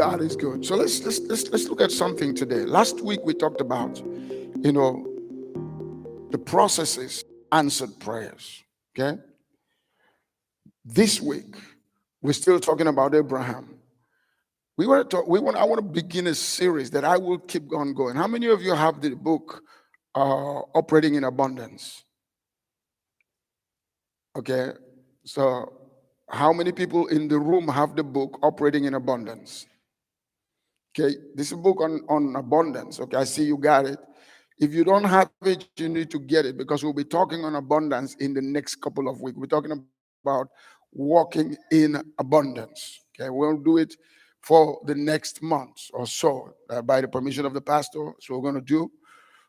God is good. So let's look at something today. Last week we talked about, the processes answered prayers. Okay. This week we're still talking about Abraham. We want to talk. I want to begin a series that I will keep on going. How many of you have the book Operating in Abundance? Okay. So how many people in the room have the book Operating in Abundance? Okay, this is a book on abundance. Okay, I see you got it. If you don't have it, you need to get it, because we'll be talking on abundance in the next couple of weeks. We're talking about walking in abundance. Okay, we'll do it for the next month or so by the permission of the pastor. So we're going to do.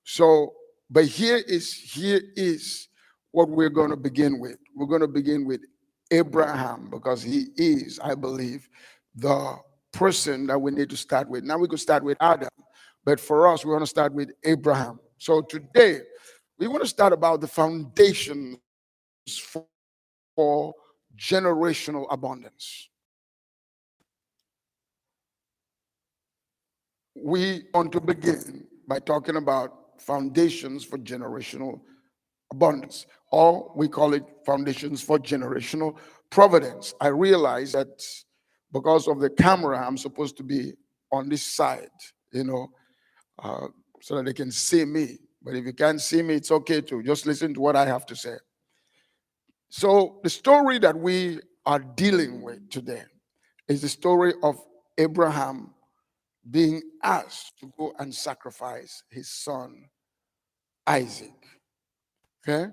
So, but here is what we're going to begin with. We're going to begin with Abraham, because he is, I believe, the person that we need to start with. Now we could start with Adam, but for us, we want to start with Abraham. So today, we want to start about the foundations for generational abundance. We want to begin by talking about foundations for generational abundance, or we call it foundations for generational providence. I realize that because of the camera, I'm supposed to be on this side, so that they can see me. But if you can't see me, it's okay to just listen to what I have to say. So the story that we are dealing with today is the story of Abraham being asked to go and sacrifice his son Isaac. Okay?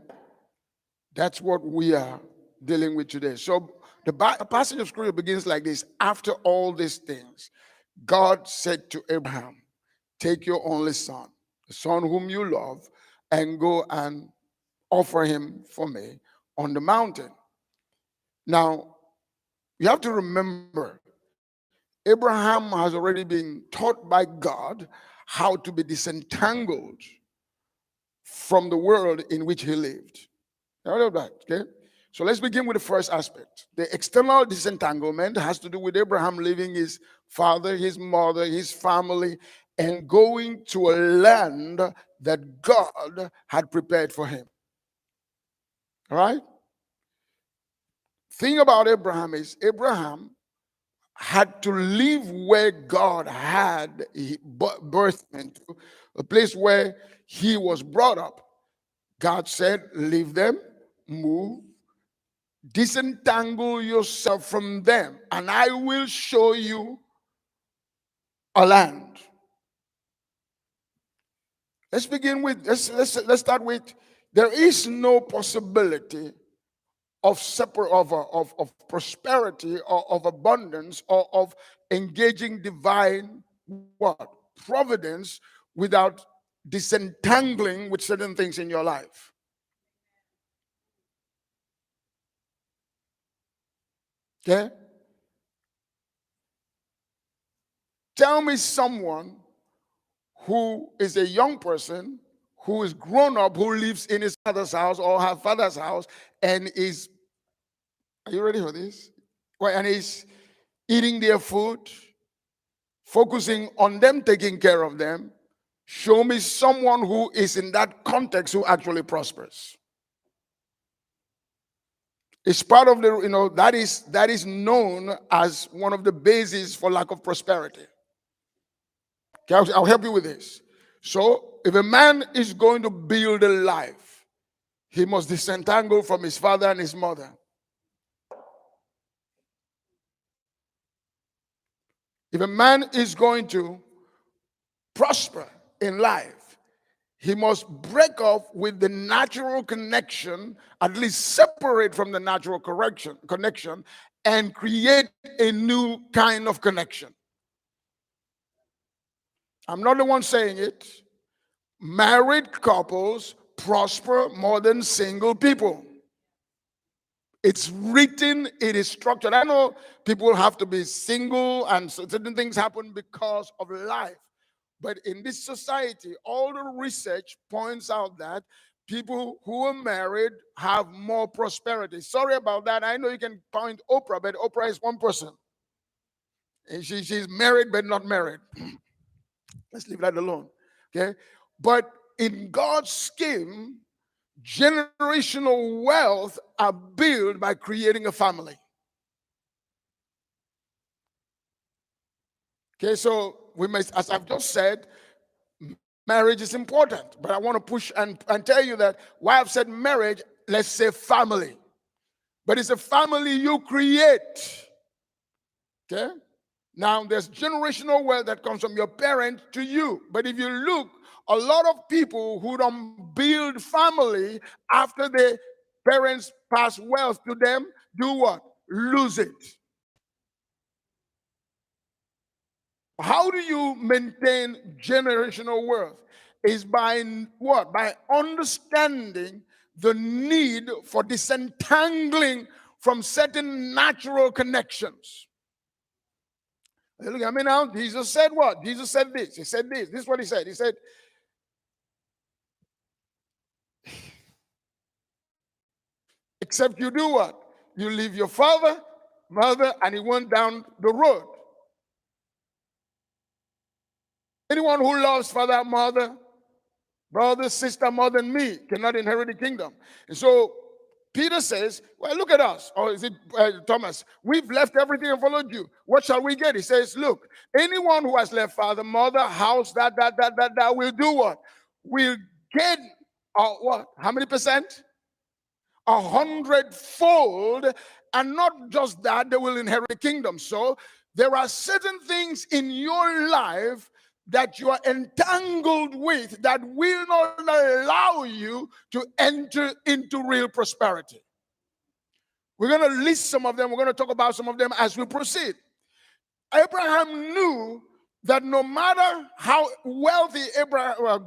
That's what we are dealing with today. So the passage of scripture begins like this. After all these things, God said to Abraham, take your only son, the son whom you love, and go and offer him for me on the mountain. Now, you have to remember, Abraham has already been taught by God how to be disentangled from the world in which he lived. All of that, okay? So let's begin with the first aspect. The external disentanglement has to do with Abraham leaving his father, his mother, his family, and going to a land that God had prepared for him. All right? Thing about Abraham is Abraham had to leave where God had birthed him to, a place where he was brought up. God said, leave them, move, disentangle yourself from them, and I will show you a land. Let's begin with, let's start with, there is no possibility of prosperity or of abundance or of engaging divine what? Providence without disentangling with certain things in your life. Okay? Tell me someone who is a young person who is grown up, who lives in his father's house or her father's house, and is, are you ready for this? Well, and is eating their food, focusing on them, taking care of them. Show me someone who is in that context who actually prospers. It's part of the, that is known as one of the bases for lack of prosperity. Okay, I'll help you with this. So, if a man is going to build a life, he must disentangle from his father and his mother. If a man is going to prosper in life, he must break off with the natural connection, at least separate from the natural connection, and create a new kind of connection. I'm not the one saying it. Married couples prosper more than single people. It's written, it is structured. I know people have to be single and certain things happen because of life. But in this society, all the research points out that people who are married have more prosperity. Sorry about that. I know you can point Oprah, but Oprah is one person. And she's married but not married. Let's leave that alone. Okay? But in God's scheme, generational wealth are built by creating a family. Okay, so we must, as I've just said, marriage is important. But I want to push and tell you that why I've said marriage, let's say family. But it's a family you create. Okay? Now, there's generational wealth that comes from your parent to you. But if you look, a lot of people who don't build family after their parents pass wealth to them, do what? Lose it. How do you maintain generational wealth? Is by what? By understanding the need for disentangling from certain natural connections. Look at me now. Jesus said what? Jesus said this. He said this. This is what he said. He said, except you do what? You leave your father, mother, and he went down the road. Anyone who loves father, mother, brother, sister more than me cannot inherit the kingdom. And so Peter says, well, look at us. Or is it Thomas? We've left everything and followed you. What shall we get? He says, look, anyone who has left father, mother, house, that will do what? Will get what? How many percent? 100-fold. And not just that, they will inherit the kingdom. So there are certain things in your life that you are entangled with that will not allow you to enter into real prosperity. We're going to list some of them. We're going to talk about some of them as we proceed. Abraham knew that no matter how wealthy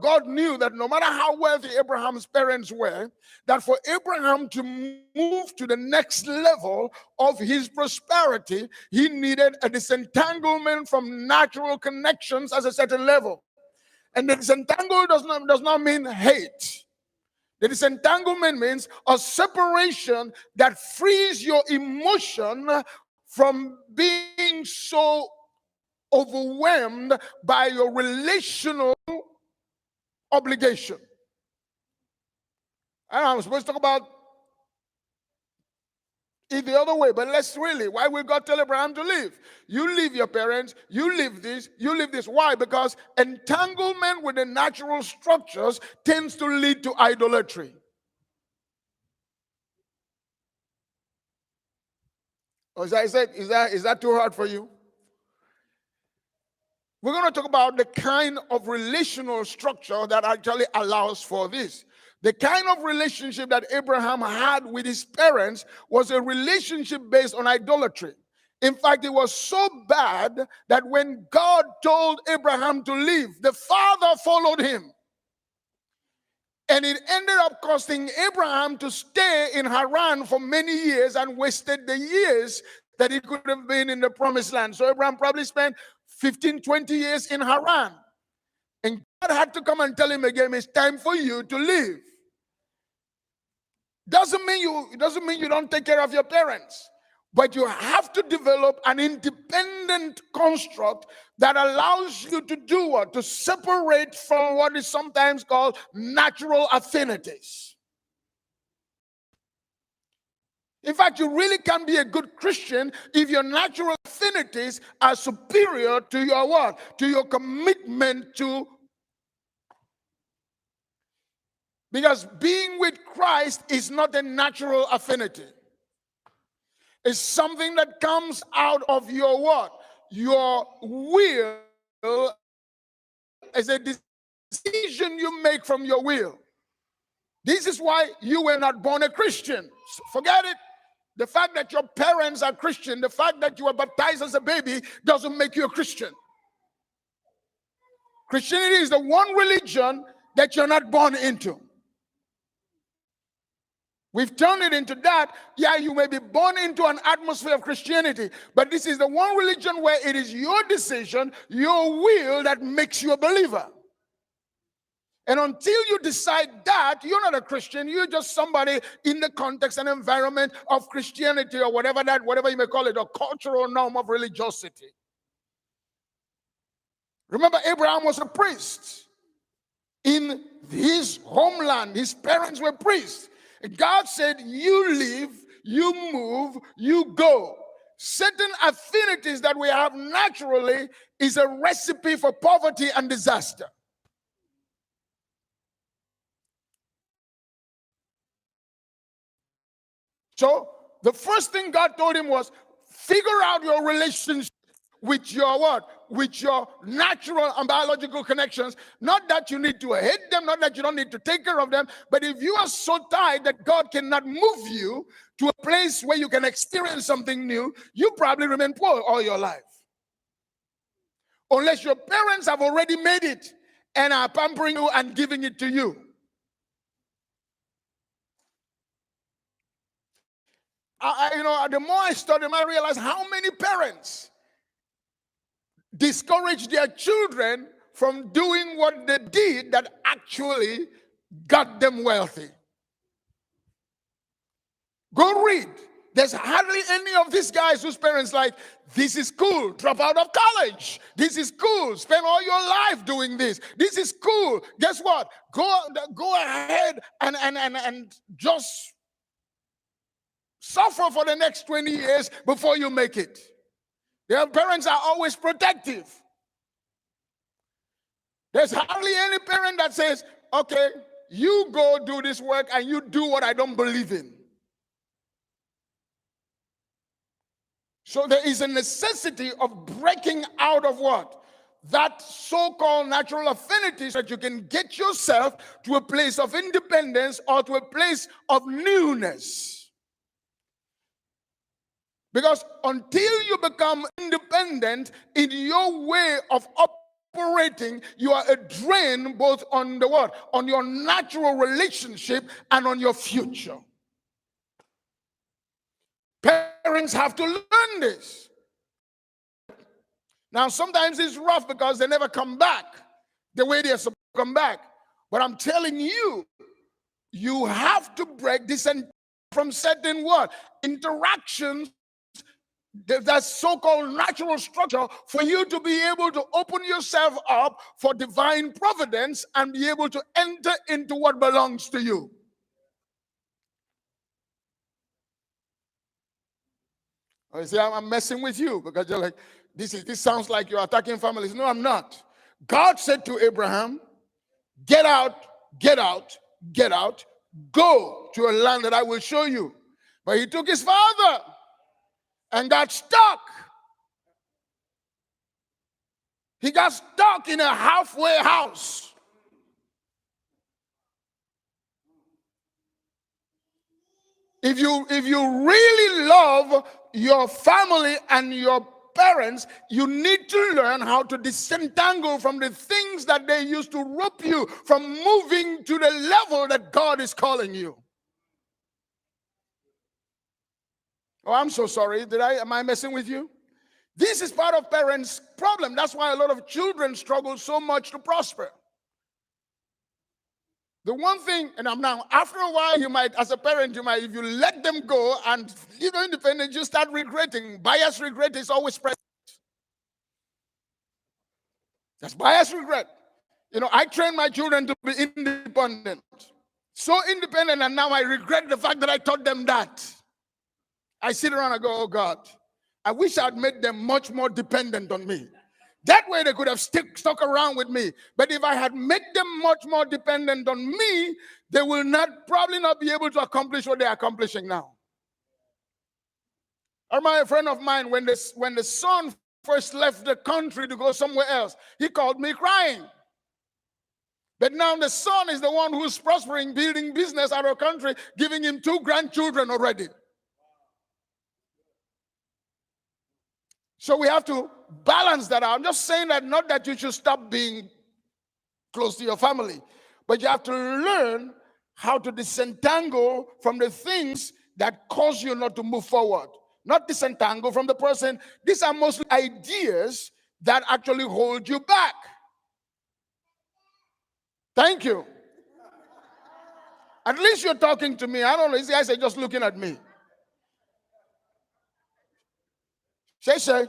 God knew that no matter how wealthy Abraham's parents were, that for Abraham to move to the next level of his prosperity, he needed a disentanglement from natural connections at a certain level. And the disentanglement does not mean hate. The disentanglement means a separation that frees your emotion from being so overwhelmed by your relational obligation. And I'm supposed to talk about it the other way, but let's really, why will God tell Abraham to leave? You leave your parents, you leave this, you leave this. Why? Because entanglement with the natural structures tends to lead to idolatry. Or is that too hard for you? We're going to talk about the kind of relational structure that actually allows for this. The kind of relationship that Abraham had with his parents was a relationship based on idolatry. In fact, it was so bad that when God told Abraham to leave, the father followed him. And it ended up costing Abraham to stay in Haran for many years and wasted the years that he could have been in the promised land. So Abraham probably spent 15, 20 years in Haran. And God had to come and tell him again, it's time for you to leave. Doesn't mean you don't take care of your parents. But you have to develop an independent construct that allows you to do what? To separate from what is sometimes called natural affinities. In fact, you really can't be a good Christian if your natural affinities are superior to your what? To your commitment to. Because being with Christ is not a natural affinity. It's something that comes out of your what? Your will is a decision you make from your will. This is why you were not born a Christian. Forget it. The fact that your parents are Christian, the fact that you were baptized as a baby doesn't make you a Christian. Christianity is the one religion that you're not born into. We've turned it into that. Yeah, you may be born into an atmosphere of Christianity, but this is the one religion where it is your decision, your will that makes you a believer. And until you decide that, you're not a Christian. You're just somebody in the context and environment of Christianity or whatever you may call it, a cultural norm of religiosity. Remember, Abraham was a priest. In his homeland, his parents were priests. God said, you live, you move, you go. Certain affinities that we have naturally is a recipe for poverty and disaster. So the first thing God told him was, figure out your relationship with your what? With your natural and biological connections. Not that you need to hate them, not that you don't need to take care of them, but if you are so tired that God cannot move you to a place where you can experience something new, you probably remain poor all your life. Unless your parents have already made it and are pampering you and giving it to you. The more I study, I realize how many parents discourage their children from doing what they did that actually got them wealthy. Go read. There's hardly any of these guys whose parents like, this is cool, drop out of college. This is cool, spend all your life doing this. This is cool. Guess what? Go ahead and just suffer for the next 20 years before you make it. Their parents are always protective. There's hardly any parent that says, okay, you go do this work and you do what I don't believe in. So there is a necessity of breaking out of what? That so-called natural affinity, so that you can get yourself to a place of independence or to a place of newness. Because until you become independent in your way of operating, you are a drain both on the what? On your natural relationship and on your future. Parents have to learn this. Now, sometimes it's rough because they never come back the way they're supposed to come back. But I'm telling you, you have to break this from certain what? Interactions, that so-called natural structure, for you to be able to open yourself up for divine providence and be able to enter into what belongs to you. You see, I'm messing with you because you're like, this sounds like you're attacking families. No, I'm not. God said to Abraham, get out, get out, get out, go to a land that I will show you. But he took his father and got stuck. He got stuck in a halfway house. If you really love your family and your parents, you need to learn how to disentangle from the things that they used to rope you from moving to the level that God is calling you. Oh, I'm so sorry. Am I messing with you? This is part of parents' problem. That's why a lot of children struggle so much to prosper. The one thing, and now after a while, you might, as a parent, if you let them go and independent, you start regretting. Bias regret is always present. That's bias regret. I train my children to be independent. So independent, and now I regret the fact that I taught them that. I sit around and go, oh God, I wish I'd made them much more dependent on me. That way they could have stuck around with me. But if I had made them much more dependent on me, they will probably not be able to accomplish what they're accomplishing now. I remember a friend of mine, when the son first left the country to go somewhere else, he called me crying. But now the son is the one who's prospering, building business out of the country, giving him 2 grandchildren already. So we have to balance that out. I'm just saying that, not that you should stop being close to your family, but you have to learn how to disentangle from the things that cause you not to move forward. Not disentangle from the person. These are mostly ideas that actually hold you back. Thank you. At least you're talking to me. I don't know. These guys are just looking at me. Say.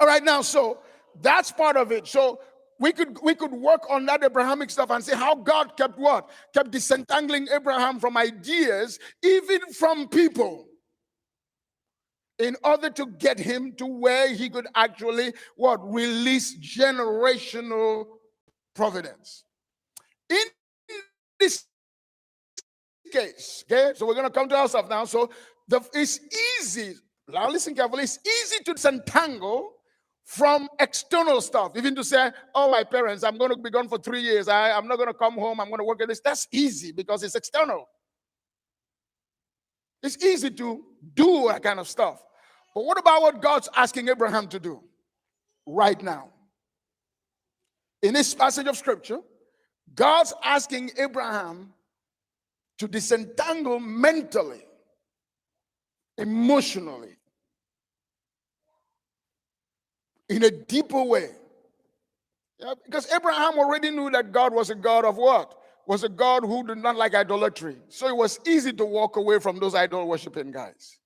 All right, now, so That's part of it. So we could work on that Abrahamic stuff and say how God kept what? Kept disentangling Abraham from ideas, even from people, in order to get him to where he could actually what? Release generational providence. In this case, okay, so we're going to come to ourselves now. So it's easy, now listen carefully, it's easy to disentangle from external stuff, even to say, oh, my parents, I'm going to be gone for 3 years, I'm not going to come home, I'm going to work at this. That's easy because it's external. It's easy to do that kind of stuff. But what about what God's asking Abraham to do right now? In this passage of scripture, God's asking Abraham to disentangle mentally, emotionally, in a deeper way. Yeah, because Abraham already knew that God was a God of what? Was a God who did not like idolatry. So it was easy to walk away from those idol worshiping guys.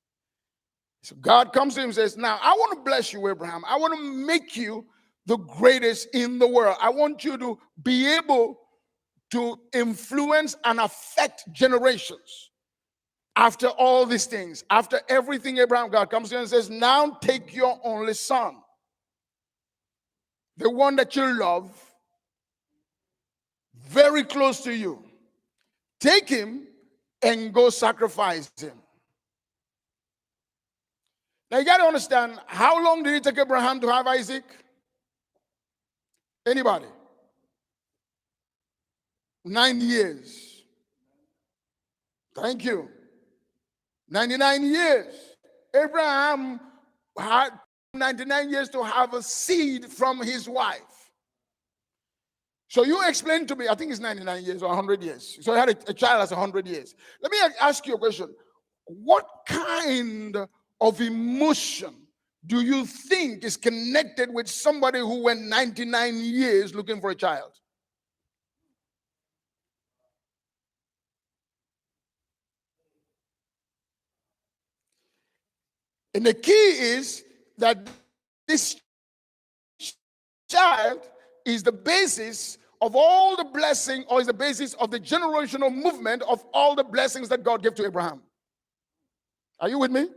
So God comes to him and says, now I want to bless you, Abraham. I want to make you the greatest in the world. I want you to be able to influence and affect generations. After all these things, after everything, Abraham, God comes to him and says, now take your only son, the one that you love, very close to you. Take him and go sacrifice him. Now you got to understand, how long did it take Abraham to have Isaac? Anybody? 9 years. Thank you. 99 years. Abraham had 99 years to have a seed from his wife. So you explain to me, I think it's 99 years or 100 years. So he had a child that's 100 years. Let me ask you a question. What kind of emotion do you think is connected with somebody who went 99 years looking for a child? And the key is that this child is the basis of all the blessing, or is the basis of the generational movement of all the blessings that God gave to Abraham. Are you with me?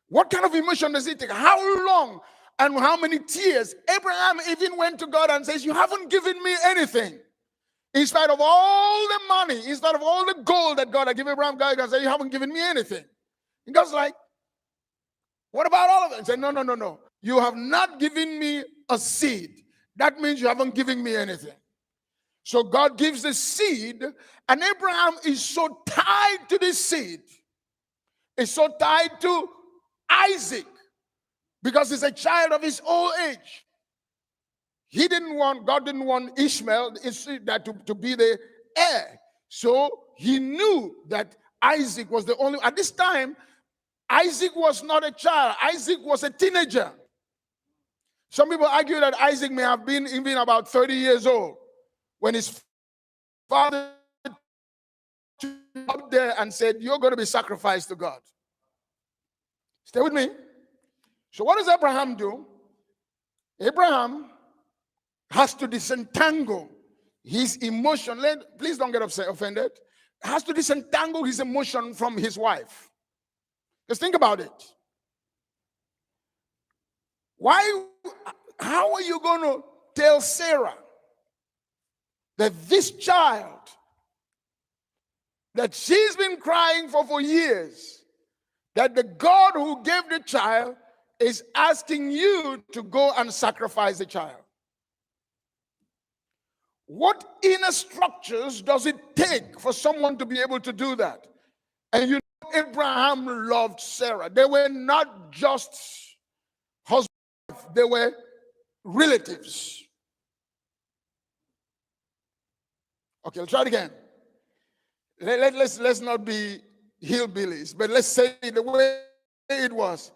What kind of emotion does it take? How long and how many tears? Abraham even went to God and says, you haven't given me anything. In spite of all the money, in spite of all the gold that God had given Abraham, God can say, you haven't given me anything. And God's like, what about all of it? He said, no. You have not given me a seed. That means you haven't given me anything. So God gives the seed, and Abraham is so tied to this seed. Is so tied to Isaac because he's a child of his old age. God didn't want Ishmael to be the heir. So he knew that Isaac was the only. At this time, Isaac was not a child. Isaac was a teenager. Some people argue that Isaac may have been even about 30 years old when his father up there and said, you're going to be sacrificed to God. Stay with me. So what does Abraham do? Abraham has to disentangle his emotion. Please don't get offended. Has to disentangle his emotion from his wife. Just think about it. How are you going to tell Sarah that this child that she's been crying for years, that the God who gave the child is asking you to go and sacrifice the child? What inner structures does it take for someone to be able to do that? And you know, Abraham loved Sarah. They were not just husband, they were relatives. Okay, let's try it again. Let's not be hillbillies, but let's say the way it was.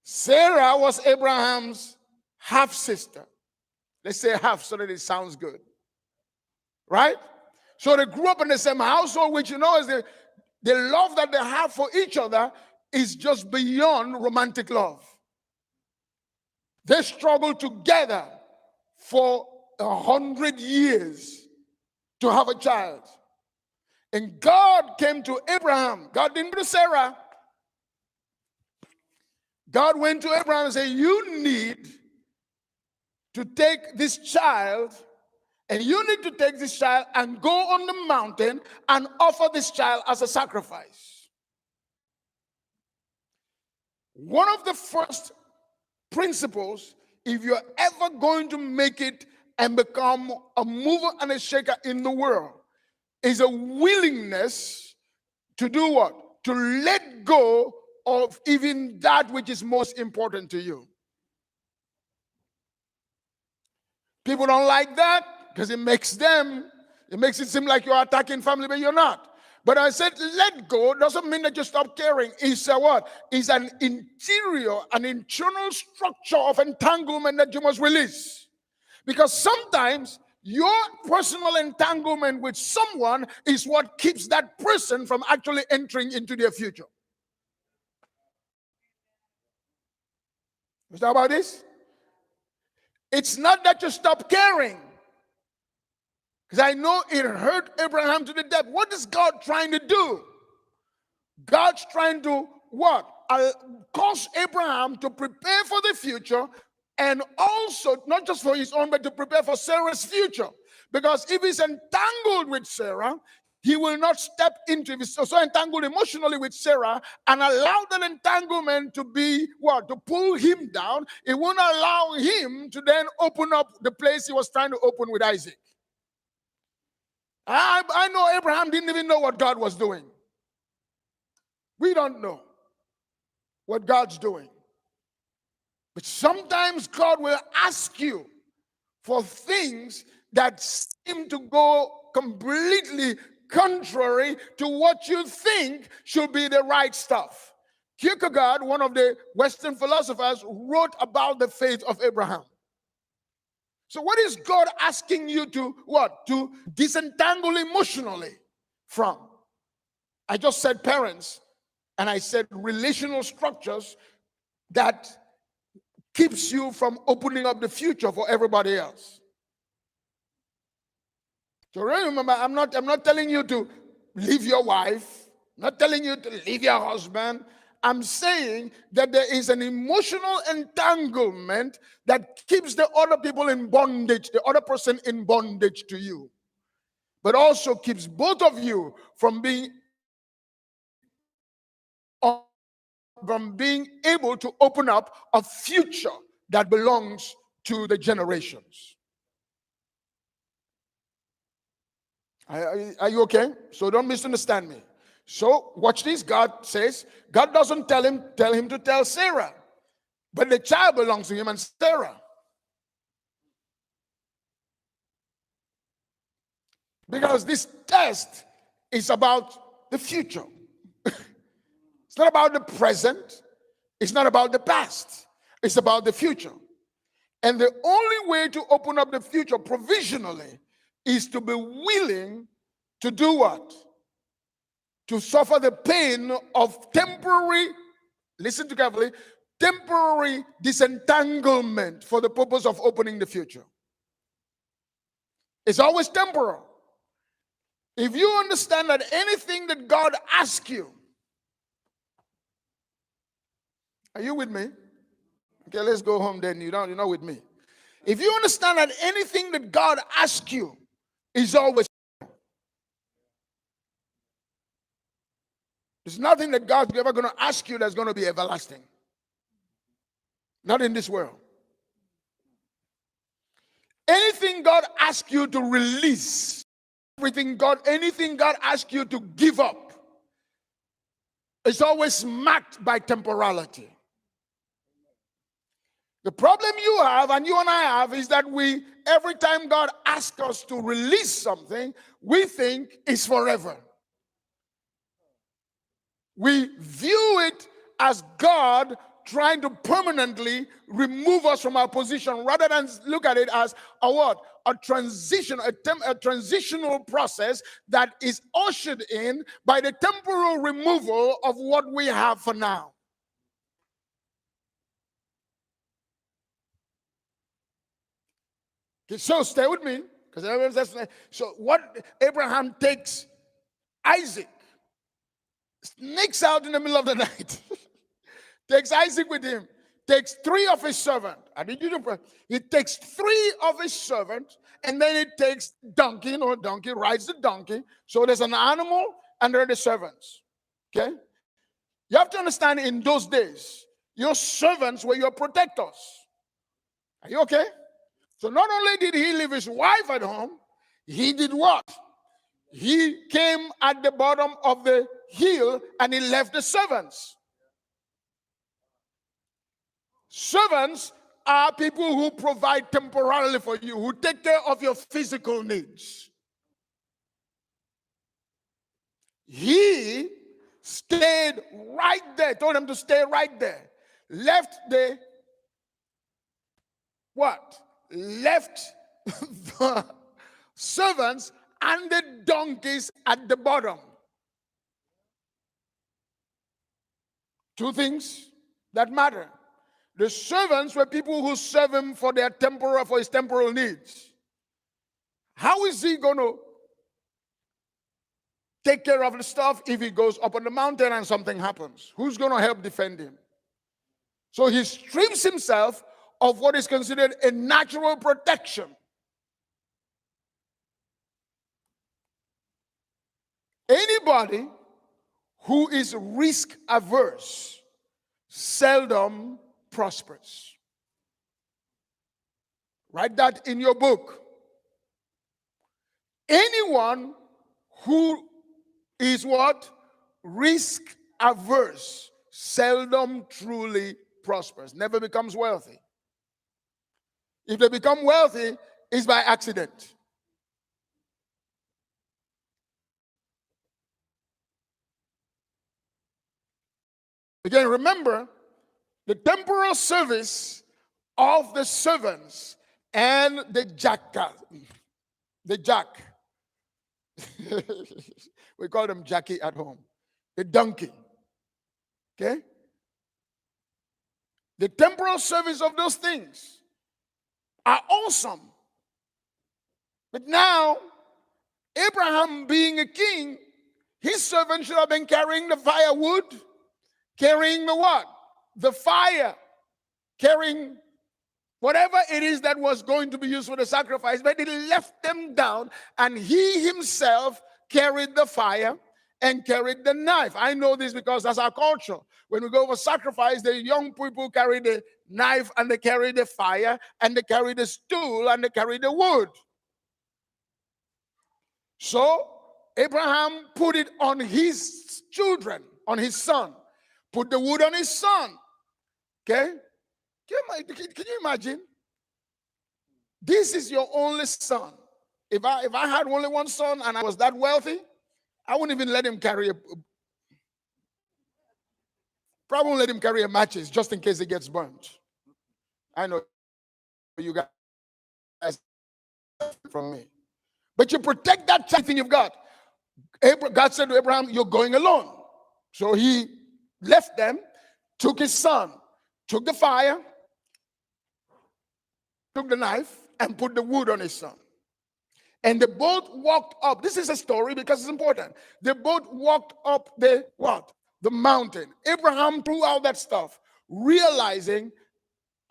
Sarah was Abraham's half-sister. Let's say half so that it sounds good. Right? So they grew up in the same household, which you know is the love that they have for each other is just beyond romantic love. They struggle together for 100 years to have a child. And God came to Abraham. God didn't go to Sarah. God went to Abraham and said, you need to take this child, and you need to take this child and go on the mountain and offer this child as a sacrifice. One of the first principles, if you're ever going to make it and become a mover and a shaker in the world, is a willingness to do what? To let go of even that which is most important to you. People don't like that because it makes it seem like you're attacking family, but you're not. But I said, let go doesn't mean that you stop caring. It's a what? It's an interior, an internal structure of entanglement that you must release. Because sometimes your personal entanglement with someone is what keeps that person from actually entering into their future. You know about this? It's not that you stop caring. Because I know it hurt Abraham to the depth. What is God trying to do? God's trying to what? Cause Abraham to prepare for the future, and also not just for his own, but to prepare for Sarah's future. Because if he's entangled with Sarah, he will not step into it. He's so entangled emotionally with Sarah and allow that entanglement to be what? To pull him down. It won't allow him to then open up the place he was trying to open with Isaac. I know Abraham didn't even know what God was doing. We don't know what God's doing. But sometimes God will ask you for things that seem to go completely contrary to what you think should be the right stuff. Kierkegaard, one of the Western philosophers, wrote about the faith of Abraham. So what is God asking you to what? To disentangle emotionally from? I just said parents, and I said relational structures that keeps you from opening up the future for everybody else. So remember, I'm not telling you to leave your wife, I'm not telling you to leave your husband. I'm saying that there is an emotional entanglement that keeps the other people in bondage, the other person in bondage to you, but also keeps both of you from being able to open up a future that belongs to the generations. Are you okay? So don't misunderstand me. So watch this. God says, God doesn't tell him to tell Sarah, but the child belongs to him and Sarah. Because this test is about the future. It's not about the present. It's not about the past. It's about the future. And the only way to open up the future provisionally is to be willing to do what? To suffer the pain of temporary, listen to carefully, temporary disentanglement for the purpose of opening the future. It's always temporal. If you understand that anything that God asks you, are you with me? Okay, let's go home then. You're not with me. If you understand that anything that God asks you is always, there's nothing that God's ever going to ask you that's going to be everlasting. Not in this world. Anything God asks you to release, anything God asks you to give up, is always marked by temporality. The problem you have, and you and I have, is that every time God asks us to release something, we think it's forever. We view it as God trying to permanently remove us from our position, rather than look at it as a what? A transition, a transitional process that is ushered in by the temporal removal of what we have for now. Okay, so stay with me, because everyone says, so what Abraham takes Isaac, sneaks out in the middle of the night, takes Isaac with him, takes 3 of his servants. I need you to pray. He takes 3 of his servants, and then he takes donkey, rides the donkey. So there's an animal and there are the servants. Okay? You have to understand, in those days, your servants were your protectors. Are you okay? So not only did he leave his wife at home, he did what? He came at the bottom of the hill and he left the servants. Servants are people who provide temporarily for you, who take care of your physical needs. He stayed right there, told them to stay right there. Left the what? Left the servants and the donkeys at the bottom. 2 things that matter. The servants were people who serve him for his temporal needs. How is he going to take care of the stuff if he goes up on the mountain and something happens? Who's going to help defend him? So he strips himself of what is considered a natural protection. Anybody who is risk averse seldom prospers. Write that in your book. Anyone who is what? Risk averse seldom truly prospers, never becomes wealthy. If they become wealthy, it's by accident. Again, remember, the temporal service of the servants and the jack. We call them Jackie at home. The donkey. Okay? The temporal service of those things are awesome. But now, Abraham being a king, his servant should have been carrying the firewood, carrying the what? The fire, carrying whatever it is that was going to be used for the sacrifice, but he left them down, and he himself carried the fire and carried the knife. I know this because that's our culture. When we go for sacrifice, the young people carry the knife and they carry the fire and they carry the stool and they carry the wood. So Abraham put it on his children, on his son. Put the wood on his son. Okay? Can you imagine? This is your only son. If I had only one son and I was that wealthy, I wouldn't even let him carry probably won't let him carry a matches just in case it gets burnt. I know you guys from me. But you protect that thing you've got. God said to Abraham, you're going alone. So he left them, took his son, took the fire, took the knife, and put the wood on his son. And they both walked up. This is a story because it's important. They both walked up the what? The mountain. Abraham threw out that stuff, realizing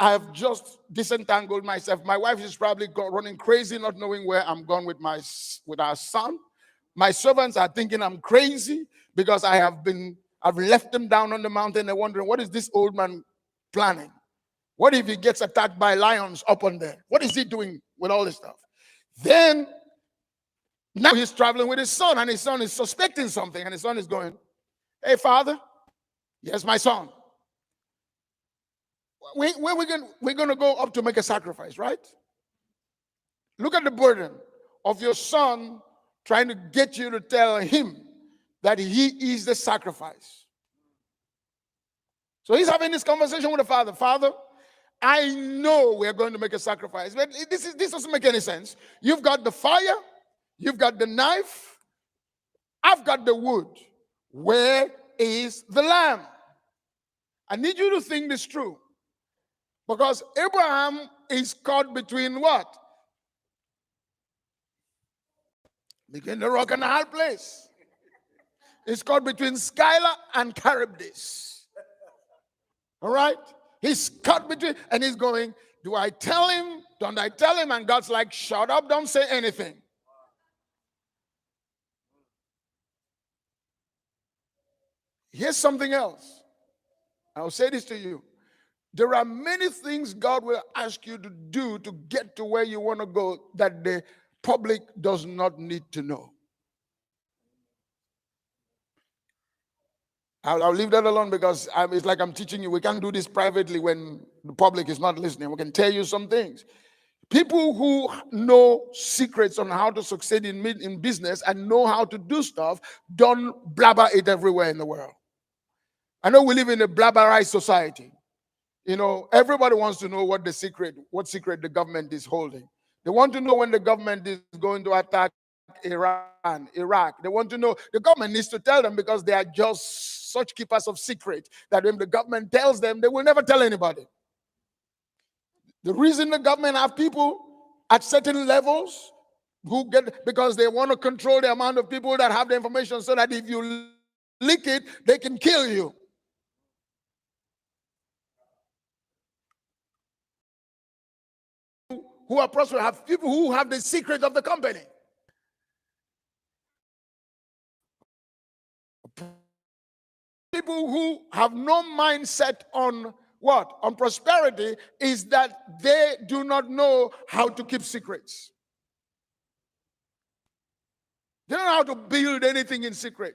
I've just disentangled myself. My wife is probably running crazy, not knowing where I'm going with our son. My servants are thinking I'm crazy because I've left them down on the mountain. They're wondering, what is this old man planning? What if he gets attacked by lions up on there? What is he doing with all this stuff? Then, now he's traveling with his son, and his son is suspecting something, and his son is going, hey, father, yes, my son. We're going to go up to make a sacrifice, right? Look at the burden of your son trying to get you to tell him that he is the sacrifice. So he's having this conversation with the father. Father, I know we're going to make a sacrifice, but this doesn't make any sense. You've got the fire, you've got the knife, I've got the wood. Where is the lamb? I need you to think this through. Because Abraham is caught between what? Became the rock and a hard place. It's caught between Skylar and Charybdis. All right? He's caught between, and he's going, do I tell him? Don't I tell him? And God's like, shut up, don't say anything. Here's something else. I'll say this to you. There are many things God will ask you to do to get to where you want to go that the public does not need to know. I'll leave that alone because it's like I'm teaching you. We can't do this privately when the public is not listening. We can tell you some things. People who know secrets on how to succeed in business and know how to do stuff don't blabber it everywhere in the world. I know we live in a blabberized society. You know, everybody wants to know what secret the government is holding. They want to know when the government is going to attack Iran, Iraq. They want to know. The government needs to tell them because they are just such keepers of secret that when the government tells them, they will never tell anybody. The reason the government have people at certain levels who get, because they want to control the amount of people that have the information so that if you leak it, they can kill you. Who are prosperous have people who have the secret of the company. People who have no mindset on what? On prosperity is that they do not know how to keep secrets. They don't know how to build anything in secret.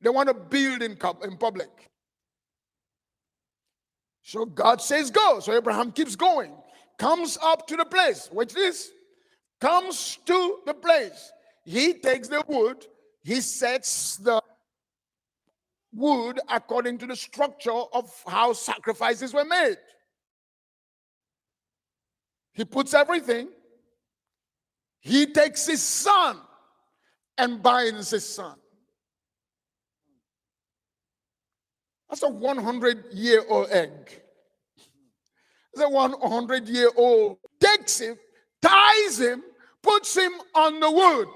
They want to build in public. So God says go. So Abraham keeps going. Comes up to the place. Watch this. Comes to the place. He takes the wood. He sets the wood according to the structure of how sacrifices were made. He puts everything. He takes his son and binds his son. That's a 100-year-old egg. It's a 100-year-old. Takes him, ties him, puts him on the wood.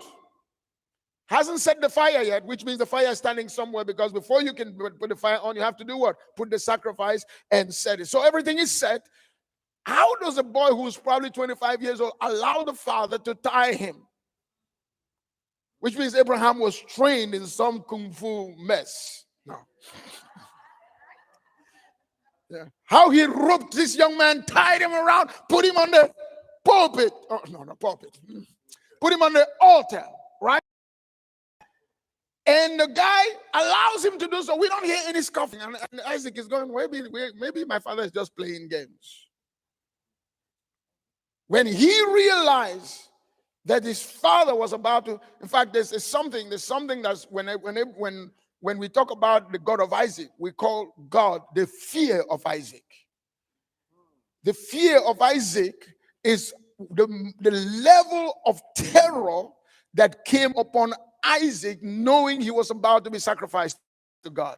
Hasn't set the fire yet, which means the fire is standing somewhere, because before you can put the fire on, you have to do what? Put the sacrifice and set it. So everything is set. How does a boy who's probably 25 years old allow the father to tie him? Which means Abraham was trained in some kung fu mess. No. Yeah. How he roped this young man, tied him around, put him on the pulpit. Oh, no, not pulpit. Put him on the altar, right? And the guy allows him to do so. We don't hear any scoffing. And Isaac is going, maybe my father is just playing games. When he realized that his father was about to, in fact, there's something that's when we talk about the God of Isaac, we call God the fear of Isaac. The fear of Isaac is the level of terror that came upon Isaac, knowing he was about to be sacrificed to God.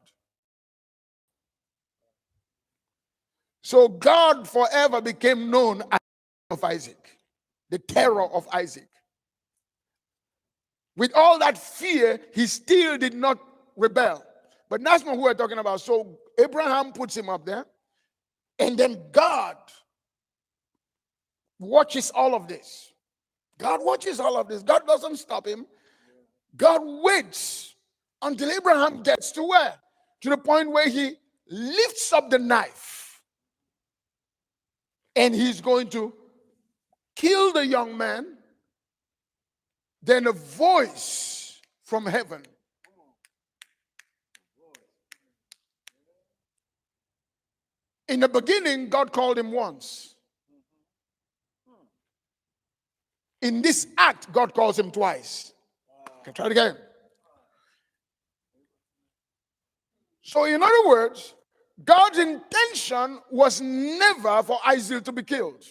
So God forever became known as of Isaac, the terror of Isaac. With all that fear, he still did not rebel. But that's not who we're talking about. So Abraham puts him up there, and then God watches all of this. God watches all of this. God doesn't stop him. God waits until Abraham gets to where? To the point where he lifts up the knife, and he's going to kill the young man. Then a voice from heaven. In the beginning, God called him once. In this act, God calls him twice. Okay, try it again. So in other words, God's intention was never for Isaac to be killed.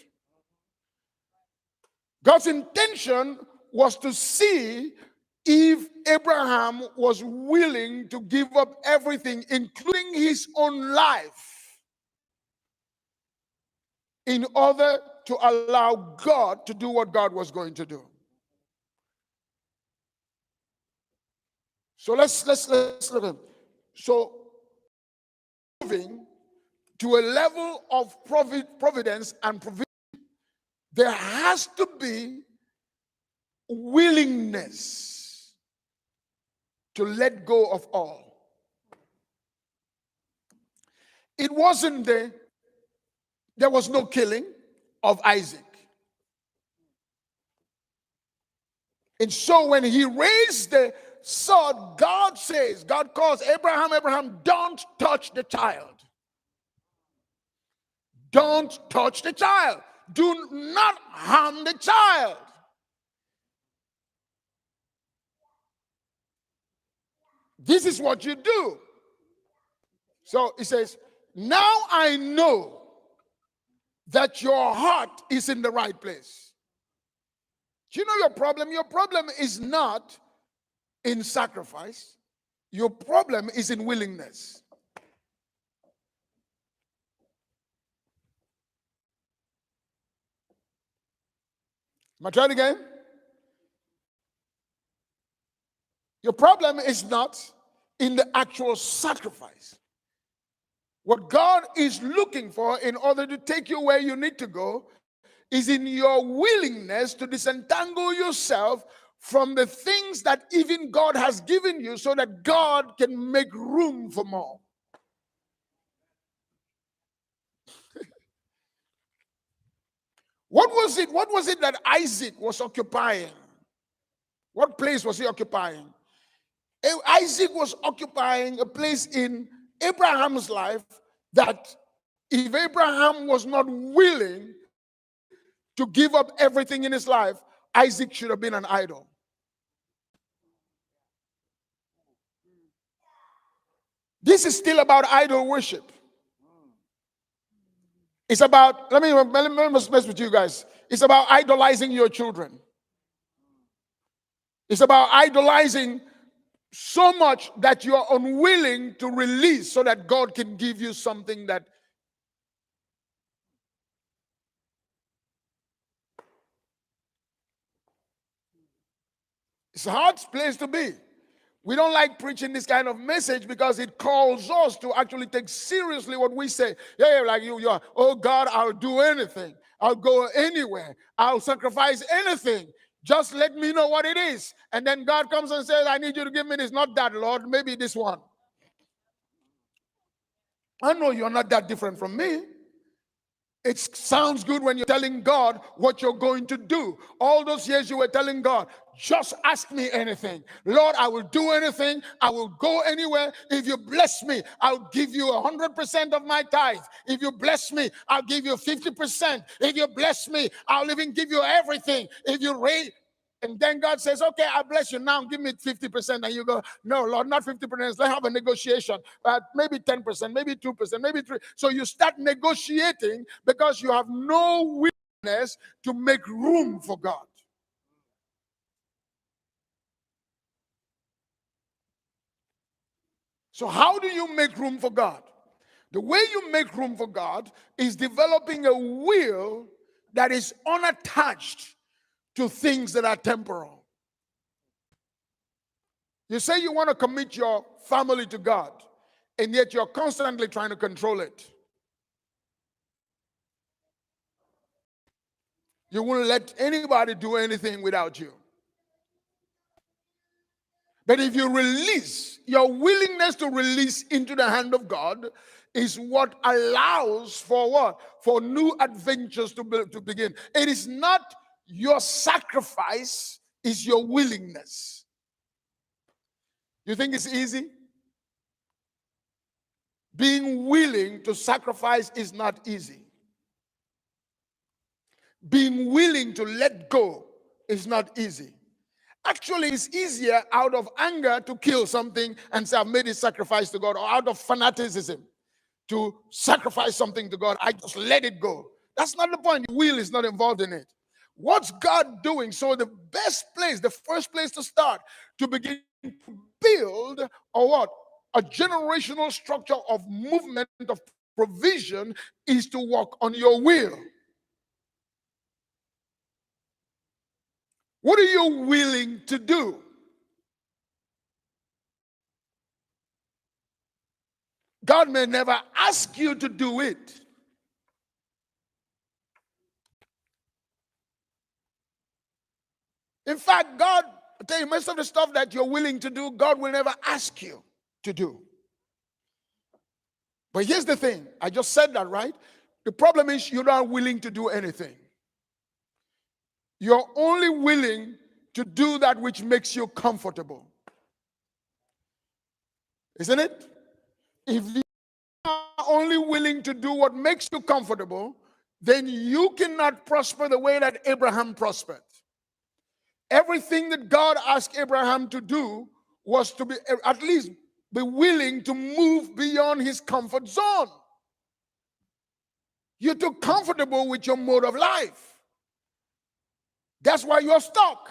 God's intention was to see if Abraham was willing to give up everything, including his own life, in order to allow God to do what God was going to do. So let's look at it. So moving to a level of providence and provision, there has to be willingness to let go of all. It wasn't there was no killing of Isaac. And so when he raised the sword, God calls Abraham, don't touch the child. Don't touch the child. Do not harm the child. This is what you do. So he says, now I know that your heart is in the right place. Do you know your problem? Your problem is not in sacrifice. Your problem is in willingness. Am I trying again? Your problem is not in the actual sacrifice. What God is looking for in order to take you where you need to go is in your willingness to disentangle yourself from the things that even God has given you so that God can make room for more. What was it that Isaac was occupying? What place was he occupying? Isaac was occupying a place in Abraham's life that if Abraham was not willing to give up everything in his life, Isaac should have been an idol. This is still about idol worship. It's about, let me mess with you guys. It's about idolizing your children. It's about idolizing so much that you're unwilling to release so that God can give you something that. It's a hard place to be. We don't like preaching this kind of message because it calls us to actually take seriously what we say. Yeah, like you're, oh God, I'll do anything. I'll go anywhere. I'll sacrifice anything. Just let me know what it is. And then God comes and says, I need you to give me this. Not that, Lord. Maybe this one. I know you're not that different from me. It sounds good when you're telling God what you're going to do. All those years you were telling God, just ask me anything. Lord, I will do anything. I will go anywhere. If you bless me, I'll give you 100% of my tithe. If you bless me, I'll give you 50%. If you bless me, I'll even give you everything. If you raise. And then God says, okay, I bless you. Now give me 50%. And you go, no, Lord, not 50%. Let's have a negotiation. Maybe 10%, maybe 2%, maybe 3%. So you start negotiating because you have no willingness to make room for God. So how do you make room for God? The way you make room for God is developing a will that is unattached to things that are temporal. You say you want to commit your family to God, and yet you're constantly trying to control it. You won't let anybody do anything without you. But if you release, your willingness to release into the hand of God is what allows for what? For new adventures to begin. It is not your sacrifice, it's your willingness. You think it's easy? Being willing to sacrifice is not easy. Being willing to let go is not easy. Actually, it's easier out of anger to kill something and say, I've made a sacrifice to God, or out of fanaticism to sacrifice something to God. I just let it go. That's not the point. The will is not involved in it. What's God doing? So the best place, the first place to start to begin to build or what? A generational structure of movement of provision is to work on your will. What are you willing to do? God may never ask you to do it. In fact, God, I tell you, most of the stuff that you're willing to do, God will never ask you to do. But here's the thing. I just said that, right? The problem is you're not willing to do anything. You're only willing to do that which makes you comfortable. Isn't it? If you are only willing to do what makes you comfortable, then you cannot prosper the way that Abraham prospered. Everything that God asked Abraham to do was to be at least be willing to move beyond his comfort zone. You're too comfortable with your mode of life. That's why you're stuck.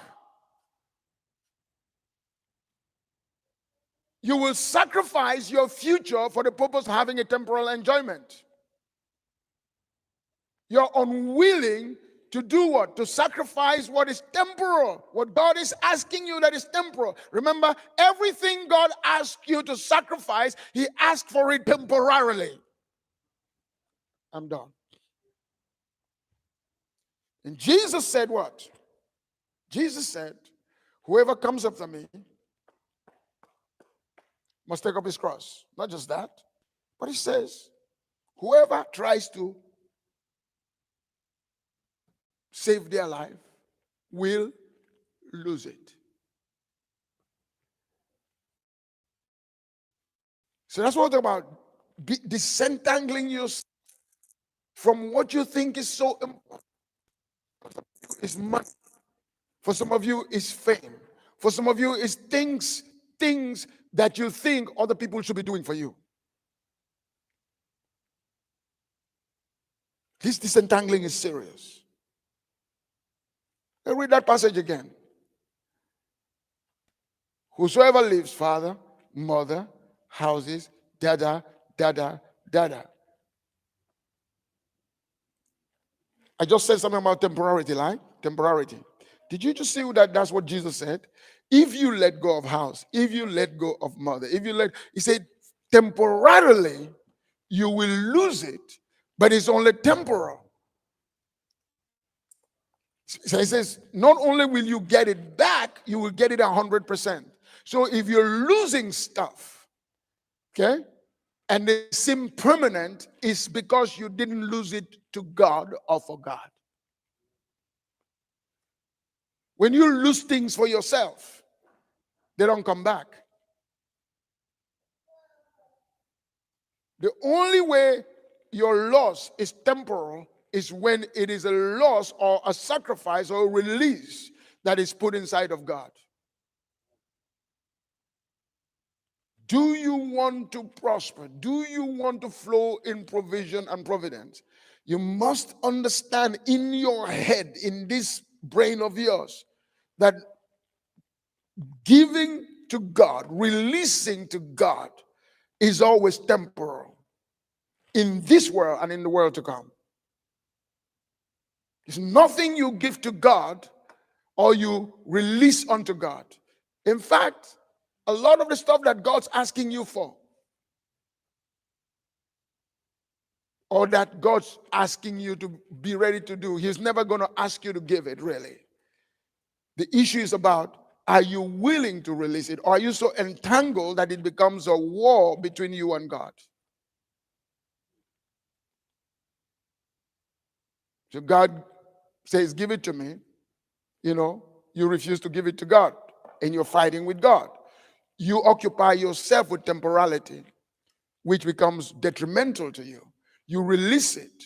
You will sacrifice your future for the purpose of having a temporal enjoyment. You're unwilling to do what? To sacrifice what is temporal. What God is asking you that is temporal. Remember, everything God asks you to sacrifice, He asked for it temporarily. I'm done. And Jesus said what? Jesus said, whoever comes after me must take up his cross. Not just that, but He says, whoever tries to save their life will lose it. So that's what we're talking about. Disentangling yourself from what you think is so important. It's money. For some of you, it's fame. For some of you, it's things that you think other people should be doing for you. This disentangling is serious. I'll read that passage again. Whosoever leaves father, mother, houses, dada. I just said something about temporality, right? Temporality. Did you just see that that's what Jesus said? If you let go of house, if you let go of mother, He said, temporarily, you will lose it, but it's only temporal. So He says, not only will you get it back, you will get it 100%. So if you're losing stuff, okay, and it seems permanent, it's because you didn't lose it to God or for God. When you lose things for yourself, they don't come back. The only way your loss is temporal is when it is a loss or a sacrifice or a release that is put inside of God. Do you want to prosper? Do you want to flow in provision and providence? You must understand in your head, in this brain of yours, that giving to God, releasing to God, is always temporal in this world and in the world to come. There's nothing you give to God or you release unto God. In fact, a lot of the stuff that God's asking you for, or that God's asking you to be ready to do, He's never going to ask you to give it, really. The issue is about, are you willing to release it? Or are you so entangled that it becomes a war between you and God? So God says, give it to me. You refuse to give it to God, and you're fighting with God. You occupy yourself with temporality, which becomes detrimental to you. You release it.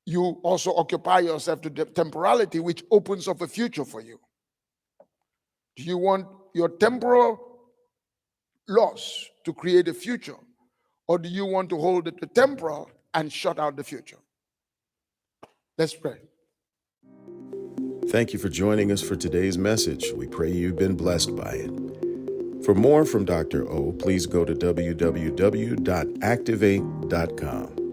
You also occupy yourself to temporality, which opens up a future for you. Do you want your temporal loss to create a future? Or do you want to hold it to temporal and shut out the future? Let's pray. Thank you for joining us for today's message. We pray you've been blessed by it. For more from Dr. O, please go to www.activate.com.